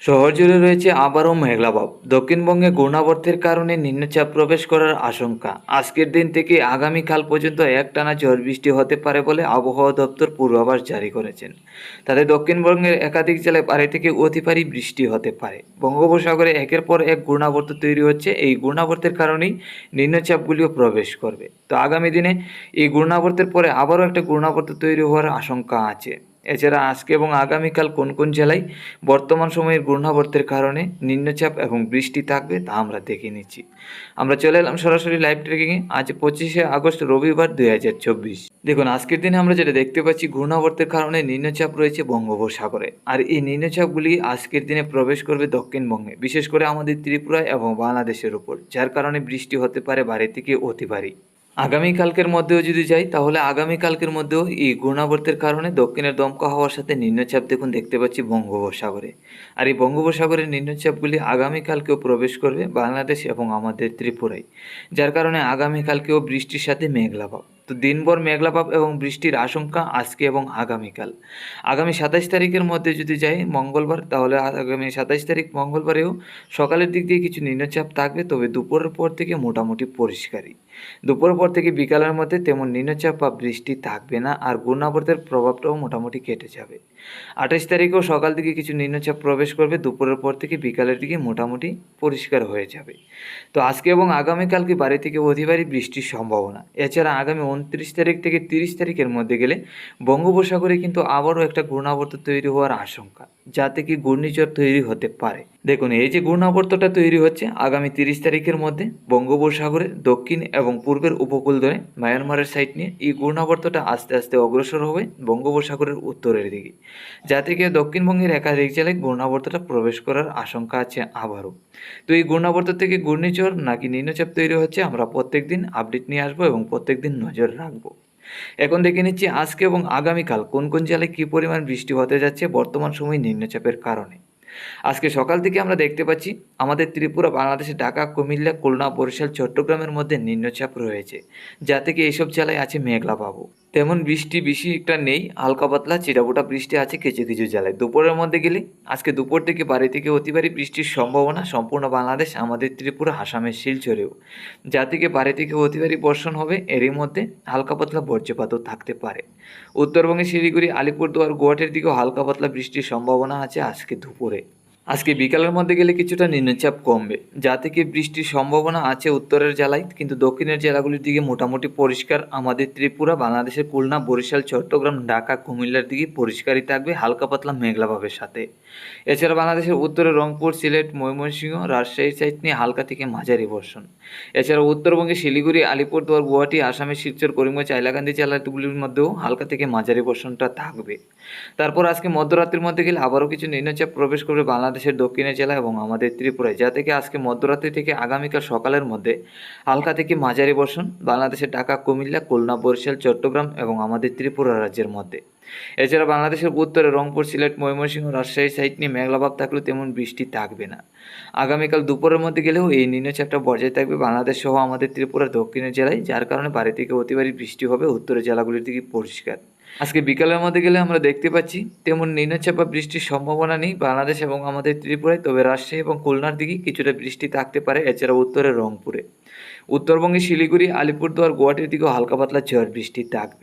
শহর জুড়ে রয়েছে আবারও মেঘলাভাব। দক্ষিণবঙ্গে ঘূর্ণাবর্তের কারণে নিম্নচাপ প্রবেশ করার আশঙ্কা। আজকের দিন থেকে আগামীকাল পর্যন্ত একটানা ঝড় বৃষ্টি হতে পারে বলে আবহাওয়া দপ্তর পূর্বাভাস জারি করেছেন। তাতে দক্ষিণবঙ্গের একাধিক জেলায় ভারী থেকে অতি ভারী বৃষ্টি হতে পারে। বঙ্গোপসাগরে একের পর এক ঘূর্ণাবর্ত তৈরি হচ্ছে। এই ঘূর্ণাবর্তের কারণেই নিম্নচাপগুলিও প্রবেশ করবে। তো আগামী দিনে এই ঘূর্ণাবর্তের পরে আবারও একটা ঘূর্ণাবর্ত তৈরি হওয়ার আশঙ্কা আছে। এছাড়া আজকে এবং আগামীকাল কোন কোন জেলায় বর্তমান সময়ের ঘূর্ণাবর্তের কারণে নিম্নচাপ এবং বৃষ্টি থাকবে তা আমরা দেখে নিচ্ছি। আমরা চলে এলাম সরাসরি লাইভ ট্রেকিংয়ে। আজ 25শে আগস্ট রবিবার 2024। দেখুন আজকের দিনে আমরা যেটা দেখতে পাচ্ছি, ঘূর্ণাবর্তের কারণে নিম্নচাপ রয়েছে বঙ্গোপসাগরে। আর এই নিম্নচাপগুলি আজকের দিনে প্রবেশ করবে দক্ষিণবঙ্গে, বিশেষ করে আমাদের ত্রিপুরা এবং বাংলাদেশের উপর, যার কারণে বৃষ্টি হতে পারে ভারী থেকে অতি ভারী। আগামীকালকের মধ্যেও যদি যাই, তাহলে আগামীকালকের মধ্যেও এই ঘূর্ণাবর্তের কারণে দক্ষিণের দমকা হওয়ার সাথে নিম্নচাপ দেখুন দেখতে পাচ্ছি বঙ্গোপসাগরে। আর এই বঙ্গোপসাগরের নিম্নচাপগুলি আগামীকালকেও প্রবেশ করবে বাংলাদেশ এবং আমাদের ত্রিপুরায়, যার কারণে আগামীকালকেও বৃষ্টির সাথে মেঘলাভাব। তো দিনভর মেঘলাভাব এবং বৃষ্টির আশঙ্কা আজকে এবং আগামীকাল। আগামী 27 তারিখের মধ্যে যদি যাই মঙ্গলবার, তাহলে আগামী 27 তারিখ মঙ্গলবারেও সকালের দিক দিয়ে কিছু নিম্নচাপ থাকবে, তবে দুপুরের পর থেকে মোটামুটি পরিষ্কারই। দুপুরের পর থেকে বিকালের মধ্যে তেমন নিম্নচাপ বা বৃষ্টি থাকবে না, আর ঘূর্ণাবর্তের প্রভাবটাও মোটামুটি কেটে যাবে। 28 তারিখেও সকাল দিকে কিছু নিম্নচাপ প্রবেশ করবে, দুপুরের পর থেকে বিকালের দিকে মোটামুটি পরিষ্কার হয়ে যাবে। তো আজকে এবং আগামীকালকে ভারী থেকে অতি ভারী বৃষ্টির সম্ভাবনা। এছাড়া আগামী 29 তারিখ থেকে 30 তারিখের মধ্যে গেলে বঙ্গোপসাগরে কিন্তু আবারও একটা ঘূর্ণাবর্ত তৈরি হওয়ার আশঙ্কা, যা থেকে ঘূর্ণিঝড় তৈরি হতে পারে। দেখুন এই যে ঘূর্ণাবর্তটা তৈরি হচ্ছে আগামী 30 তারিখের মধ্যে বঙ্গোপসাগরের দক্ষিণ এবং পূর্বের উপকূল ধরে মায়ানমারের সাইড নিয়ে এই ঘূর্ণাবর্তটা আস্তে আস্তে অগ্রসর হবে বঙ্গোপসাগরের উত্তরের দিকে, যা থেকে দক্ষিণবঙ্গের একাধিক জেলায় ঘূর্ণাবর্তটা প্রবেশ করার আশঙ্কা আছে আবারও। তো এই ঘূর্ণাবর্ত থেকে ঘূর্ণিঝড় নাকি নিম্নচাপ তৈরি হচ্ছে আমরা প্রত্যেক দিন আপডেট নিয়ে আসবো এবং প্রত্যেক দিন নজর রাখবো। এখন দেখে নিচ্ছি আজকে এবং আগামীকাল কোন কোন জেলায় কী পরিমাণ বৃষ্টি হতে যাচ্ছে বর্তমান সময় নিম্নচাপের কারণে। আজকে সকাল থেকে আমরা দেখতে পাচ্ছি আমাদের ত্রিপুরা, বাংলাদেশের ঢাকা, কুমিল্লা, খুলনা, বরিশাল, চট্টগ্রামের মধ্যে নিম্নচাপ রয়েছে, যা থেকে এইসব জেলায় আছে মেঘলাভাব। তেমন বৃষ্টি বেশি একটা নেই, হালকা পাতলা চিটাফোটা বৃষ্টি আছে কিছু কিছু জেলায়। দুপুরের মধ্যে গেলে আজকে দুপুর থেকে ভারী থেকে অতি ভারী বৃষ্টির সম্ভাবনা সম্পূর্ণ বাংলাদেশ, আমাদের ত্রিপুরা, আসামের শিলচরেও, যা থেকে ভারী থেকে অতি ভারী বর্ষণ হবে। এরই মধ্যে হালকা পাতলা বজ্রপাতও থাকতে পারে। উত্তরবঙ্গে শিলিগুড়ি, আলিপুরদুয়ার, গুয়াহাটির দিকেও হালকা পাতলা বৃষ্টির সম্ভাবনা আছে আজকে দুপুরে। আজকে বিকালের মধ্যে গেলে কিছুটা নিম্নচাপ কমবে, যা থেকে বৃষ্টির সম্ভাবনা আছে উত্তরের জেলায়, কিন্তু দক্ষিণের জেলাগুলির দিকে মোটামুটি পরিষ্কার। আমাদের ত্রিপুরা, বাংলাদেশের খুলনা, বরিশাল, চট্টগ্রাম, ঢাকা, কুমিল্লার দিকে পরিষ্কারই থাকবে হালকা পাতলা মেঘলাভাবের সাথে। এছাড়া বাংলাদেশের উত্তরে রংপুর, সিলেট, ময়মনসিংহ, রাজশাহী সাইড নিয়ে হালকা থেকে মাঝারি বর্ষণ। এছাড়া উত্তরবঙ্গে শিলিগুড়ি, আলিপুরদুয়ার, গুয়াহাটি, আসামের শিলচর, করিমগঞ্জ, হাইলাকান্দি জেলাগুলির মধ্যেও হালকা থেকে মাঝারি বর্ষণটা থাকবে। তারপর আজকে মধ্যরাত্রির মধ্যে গেলে আবারও কিছু নিম্নচাপ প্রবেশ করবে বাংলাদেশের দক্ষিণের জেলা এবং আমাদের ত্রিপুরায়, যা থেকে আজকে মধ্যরাত্রি থেকে আগামীকাল সকালের মধ্যে হালকা থেকে মাঝারি বর্ষণ বাংলাদেশের ঢাকা, কুমিল্লা, খুলনা, বরিশাল, চট্টগ্রাম এবং আমাদের ত্রিপুরা রাজ্যের মধ্যে। এছাড়া বাংলাদেশের উত্তরে রংপুর, সিলেট, ময়মনসিংহ, রাজশাহী সাইড নিয়ে মেঘলাভাব থাকলেও তেমন বৃষ্টি থাকবে না। আগামীকাল দুপুরের মধ্যে গেলেও এই নিম্নচাপটা বজায় থাকবে বাংলাদেশ সহ আমাদের ত্রিপুরার দক্ষিণের জেলায়, যার কারণে ভারী থেকে অতি ভারী বৃষ্টি হবে উত্তরের জেলাগুলির দিকে পরিষ্কার। আজকে বিকালের মধ্যে গেলে আমরা দেখতে পাচ্ছি তেমন নিম্নচাপ বা বৃষ্টির সম্ভাবনা নেই বাংলাদেশ এবং আমাদের ত্রিপুরায়, তবে রাজশাহী এবং খুলনার দিকে কিছুটা বৃষ্টি থাকতে পারে। এছাড়া উত্তরের রংপুরে, উত্তরবঙ্গে শিলিগুড়ি, আলিপুরদুয়ার, গুয়াহাটির দিকেও হালকা পাতলা ঝড় বৃষ্টি থাকবে।